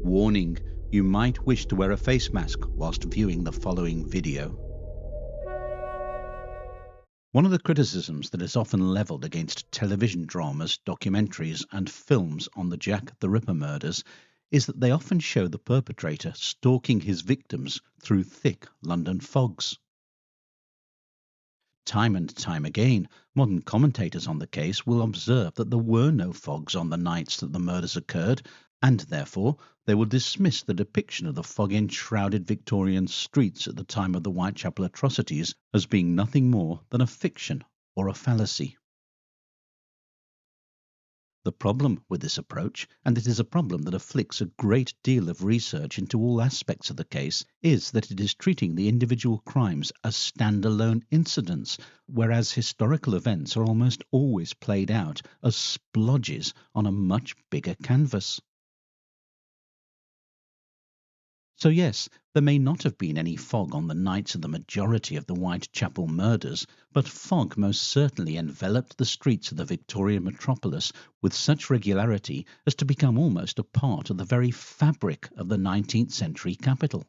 Warning: you might wish to wear a face mask whilst viewing the following video. One of the criticisms that is often levelled against television dramas, documentaries and films on the Jack the Ripper murders is that they often show the perpetrator stalking his victims through thick London fogs. Time and time again, modern commentators on the case will observe that there were no fogs on the nights that the murders occurred, and therefore they will dismiss the depiction of the fog-enshrouded Victorian streets at the time of the Whitechapel atrocities as being nothing more than a fiction or a fallacy. The problem with this approach, and it is a problem that afflicts a great deal of research into all aspects of the case, is that it is treating the individual crimes as standalone incidents, whereas historical events are almost always played out as splodges on a much bigger canvas. So yes, there may not have been any fog on the nights of the majority of the Whitechapel murders, but fog most certainly enveloped the streets of the Victorian metropolis with such regularity as to become almost a part of the very fabric of the 19th century capital.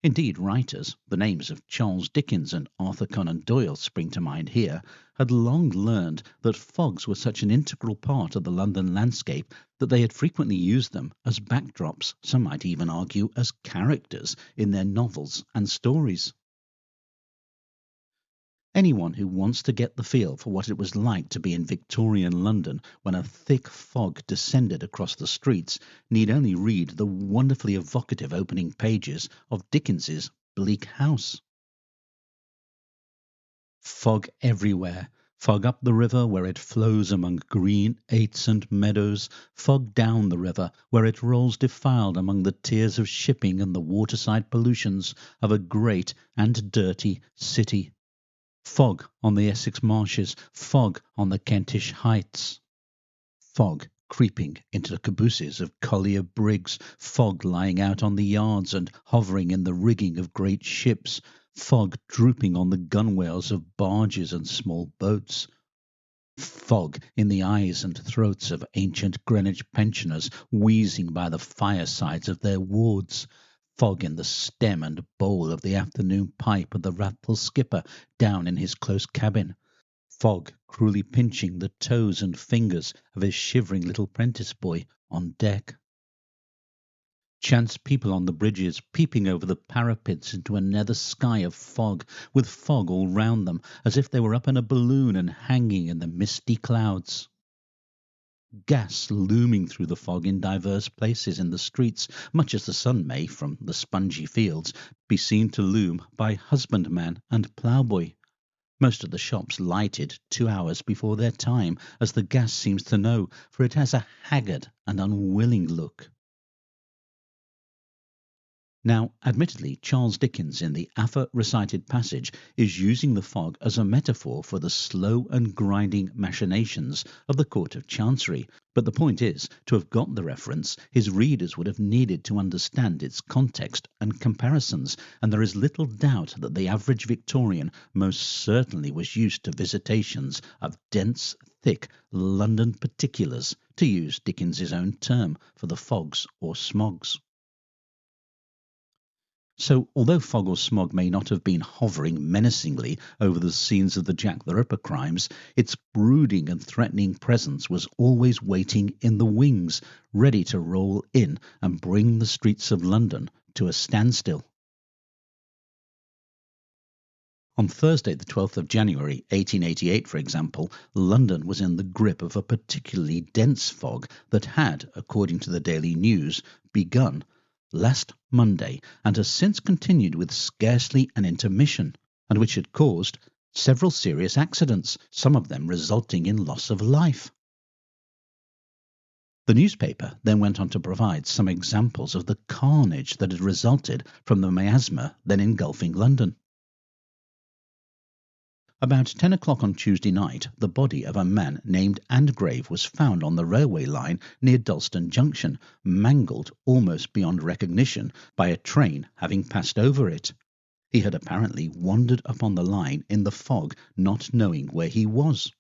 Indeed, writers, the names of Charles Dickens and Arthur Conan Doyle spring to mind here, had long learned that fogs were such an integral part of the London landscape that they had frequently used them as backdrops, some might even argue as characters, in their novels and stories. Anyone who wants to get the feel for what it was like to be in Victorian London when a thick fog descended across the streets need only read the wonderfully evocative opening pages of Dickens's Bleak House. Fog everywhere, fog up the river where it flows among green aits and meadows, fog down the river where it rolls defiled among the tiers of shipping and the waterside pollutions of a great and dirty city. Fog on the Essex marshes, fog on the Kentish heights. Fog creeping into the cabooses of collier brigs, fog lying out on the yards and hovering in the rigging of great ships, fog drooping on the gunwales of barges and small boats. Fog in the eyes and throats of ancient Greenwich pensioners wheezing by the firesides of their wards. Fog in the stem and bowl of the afternoon pipe of the wrathful skipper down in his close cabin. Fog cruelly pinching the toes and fingers of his shivering little prentice boy on deck. Chance people on the bridges peeping over the parapets into a nether sky of fog, with fog all round them, as if they were up in a balloon and hanging in the misty clouds. Gas looming through the fog in diverse places in the streets, much as the sun may, from the spongy fields, be seen to loom by husbandman and ploughboy. Most of the shops lighted 2 hours before their time, as the gas seems to know, for it has a haggard and unwilling look. Now, admittedly, Charles Dickens in the aforecited passage is using the fog as a metaphor for the slow and grinding machinations of the Court of Chancery, but the point is, to have got the reference, his readers would have needed to understand its context and comparisons, and there is little doubt that the average Victorian most certainly was used to visitations of dense, thick London particulars, to use Dickens's own term for the fogs or smogs. So, although fog or smog may not have been hovering menacingly over the scenes of the Jack the Ripper crimes, its brooding and threatening presence was always waiting in the wings, ready to roll in and bring the streets of London to a standstill. On Thursday, the 12th of January, 1888, for example, London was in the grip of a particularly dense fog that had, according to the Daily News, begun last Monday and has since continued with scarcely an intermission, and which had caused several serious accidents, some of them resulting in loss of life. The newspaper then went on to provide some examples of the carnage that had resulted from the miasma then engulfing London. About 10 o'clock on Tuesday night, the body of a man named Andgrave was found on the railway line near Dalston Junction, mangled almost beyond recognition by a train having passed over it. He had apparently wandered up on the line in the fog, not knowing where he was.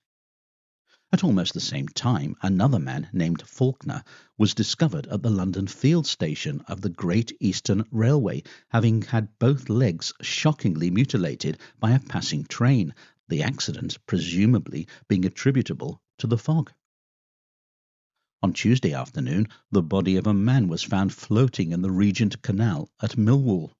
At almost the same time, another man named Faulkner was discovered at the London Field Station of the Great Eastern Railway, having had both legs shockingly mutilated by a passing train, the accident presumably being attributable to the fog. On Tuesday afternoon, the body of a man was found floating in the Regent Canal at Millwall.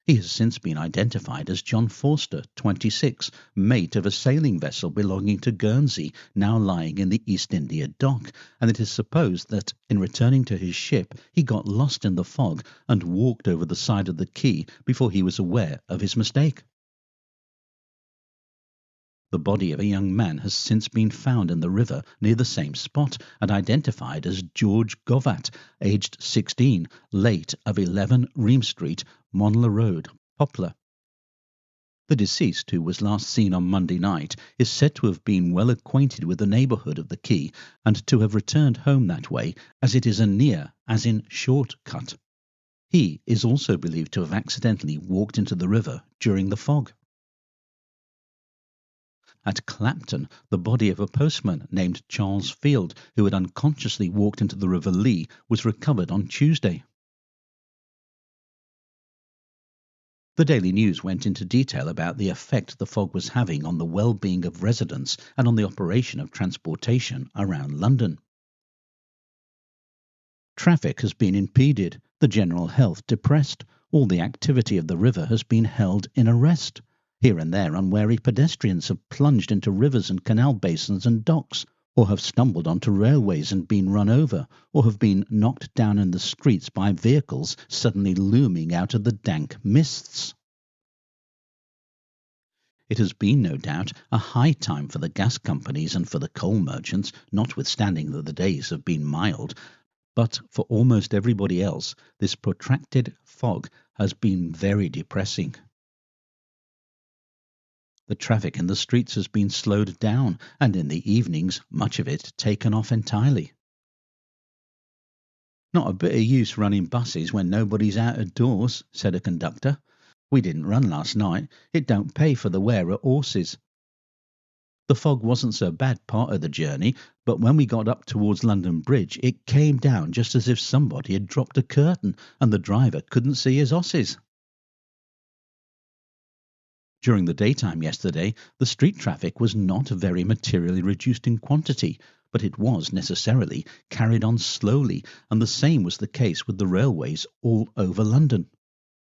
He has since been identified as John Forster, 26, mate of a sailing vessel belonging to Guernsey, now lying in the East India Dock, and it is supposed that in returning to his ship he got lost in the fog and walked over the side of the quay before he was aware of his mistake. The body of a young man has since been found in the river near the same spot and identified as George Govat, aged 16, late of 11 Ream Street, Monla Road, Poplar. The deceased, who was last seen on Monday night, is said to have been well acquainted with the neighbourhood of the quay and to have returned home that way, as it is a near, as in short, cut. He is also believed to have accidentally walked into the river during the fog. At Clapton, the body of a postman named Charles Field, who had unconsciously walked into the River Lee, was recovered on Tuesday. The Daily News went into detail about the effect the fog was having on the well-being of residents and on the operation of transportation around London. Traffic has been impeded, the general health depressed, all the activity of the river has been held in arrest. Here and there unwary pedestrians have plunged into rivers and canal basins and docks, or have stumbled onto railways and been run over, or have been knocked down in the streets by vehicles suddenly looming out of the dank mists. It has been, no doubt, a high time for the gas companies and for the coal merchants, notwithstanding that the days have been mild, but for almost everybody else this protracted fog has been very depressing. The traffic in the streets has been slowed down, and in the evenings much of it taken off entirely. "Not a bit of use running buses when nobody's out of doors," said a conductor. "We didn't run last night. It don't pay for the wear of horses." The fog wasn't so bad part of the journey, but when we got up towards London Bridge it came down just as if somebody had dropped a curtain, and the driver couldn't see his horses. During the daytime yesterday, the street traffic was not very materially reduced in quantity, but it was necessarily carried on slowly, and the same was the case with the railways all over London.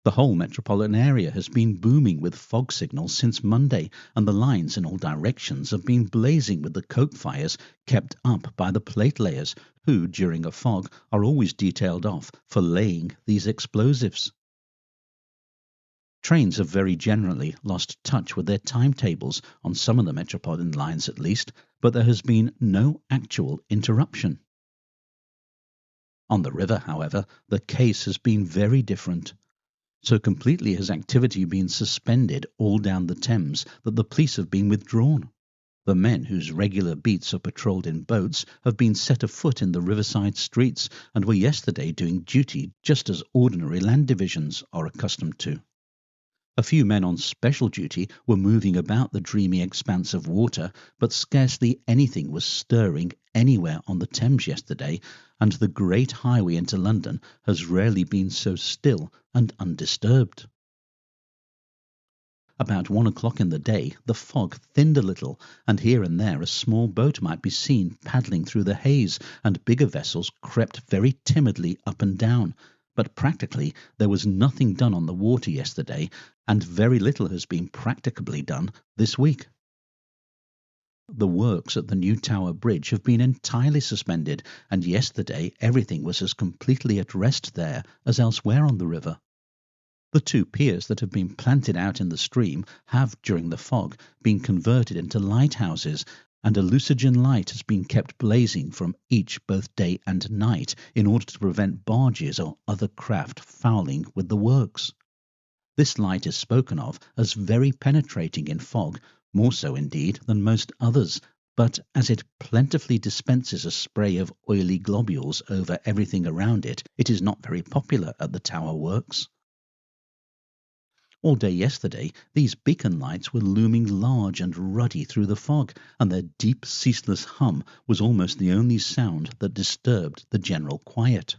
The whole metropolitan area has been booming with fog signals since Monday, and the lines in all directions have been blazing with the coke fires kept up by the plate layers, who, during a fog, are always detailed off for laying these explosives. Trains have very generally lost touch with their timetables, on some of the metropolitan lines at least, but there has been no actual interruption. On the river, however, the case has been very different. So completely has activity been suspended all down the Thames that the police have been withdrawn. The men whose regular beats are patrolled in boats have been set afoot in the riverside streets and were yesterday doing duty just as ordinary land divisions are accustomed to. A few men on special duty were moving about the dreamy expanse of water, but scarcely anything was stirring anywhere on the Thames yesterday, and the great highway into London has rarely been so still and undisturbed. About 1 o'clock in the day the fog thinned a little, and here and there a small boat might be seen paddling through the haze, and bigger vessels crept very timidly up and down. But practically there was nothing done on the water yesterday, and very little has been practicably done this week. The works at the new Tower Bridge have been entirely suspended, and yesterday everything was as completely at rest there as elsewhere on the river. The 2 piers that have been planted out in the stream have, during the fog, been converted into lighthouses, and a lucigen light has been kept blazing from each both day and night in order to prevent barges or other craft fouling with the works. This light is spoken of as very penetrating in fog, more so indeed than most others, but as it plentifully dispenses a spray of oily globules over everything around it, it is not very popular at the Tower Works. All day yesterday, these beacon lights were looming large and ruddy through the fog, and their deep, ceaseless hum was almost the only sound that disturbed the general quiet.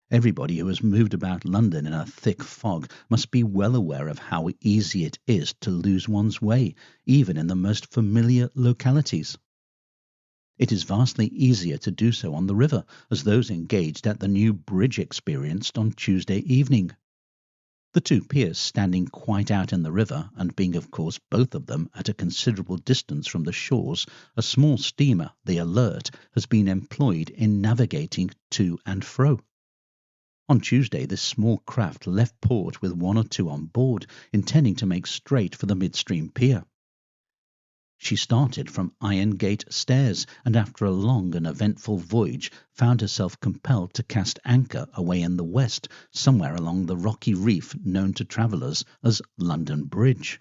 Everybody who has moved about London in a thick fog must be well aware of how easy it is to lose one's way, even in the most familiar localities. It is vastly easier to do so on the river, as those engaged at the new bridge experienced on Tuesday evening. The two piers standing quite out in the river, and being of course both of them at a considerable distance from the shores, a small steamer, the Alert, has been employed in navigating to and fro. On Tuesday this small craft left port with one or two on board, intending to make straight for the midstream pier. She started from Iron Gate Stairs, and after a long and eventful voyage found herself compelled to cast anchor away in the west, somewhere along the rocky reef known to travellers as London Bridge.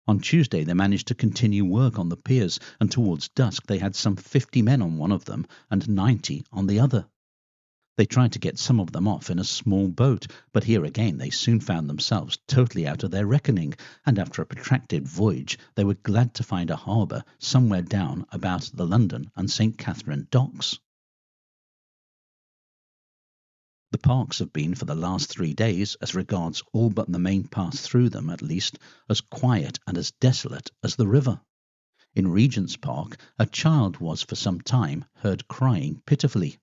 On Tuesday they managed to continue work on the piers, and towards dusk they had some 50 men on one of them and 90 on the other. They tried to get some of them off in a small boat, but here again they soon found themselves totally out of their reckoning, and after a protracted voyage they were glad to find a harbour somewhere down about the London and St. Catherine docks. The parks have been for the last 3 days, as regards all but the main path through them at least, as quiet and as desolate as the river. In Regent's Park a child was for some time heard crying pitifully.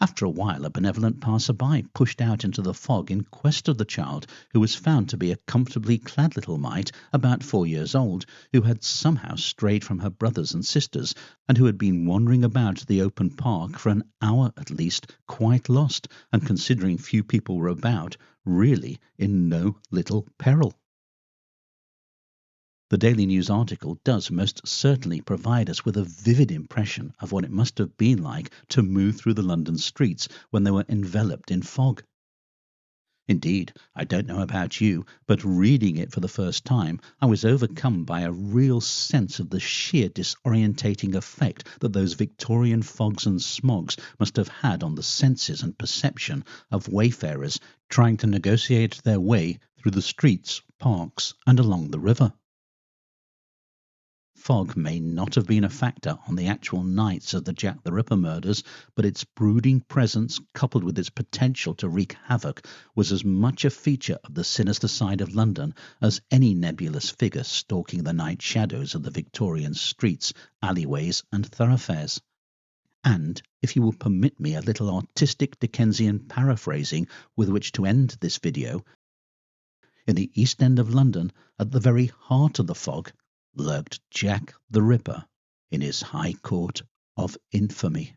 After a while a benevolent passer-by pushed out into the fog in quest of the child, who was found to be a comfortably clad little mite about 4 years old, who had somehow strayed from her brothers and sisters, and who had been wandering about the open park for an hour at least, quite lost, and considering few people were about, really in no little peril. The Daily News article does most certainly provide us with a vivid impression of what it must have been like to move through the London streets when they were enveloped in fog. Indeed, I don't know about you, but reading it for the first time, I was overcome by a real sense of the sheer disorientating effect that those Victorian fogs and smogs must have had on the senses and perception of wayfarers trying to negotiate their way through the streets, parks, and along the river. Fog may not have been a factor on the actual nights of the Jack the Ripper murders, but its brooding presence, coupled with its potential to wreak havoc, was as much a feature of the sinister side of London as any nebulous figure stalking the night shadows of the Victorian streets, alleyways, and thoroughfares. And, if you will permit me a little artistic Dickensian paraphrasing with which to end this video, in the East End of London, at the very heart of the fog, lurked Jack the Ripper in his high court of infamy.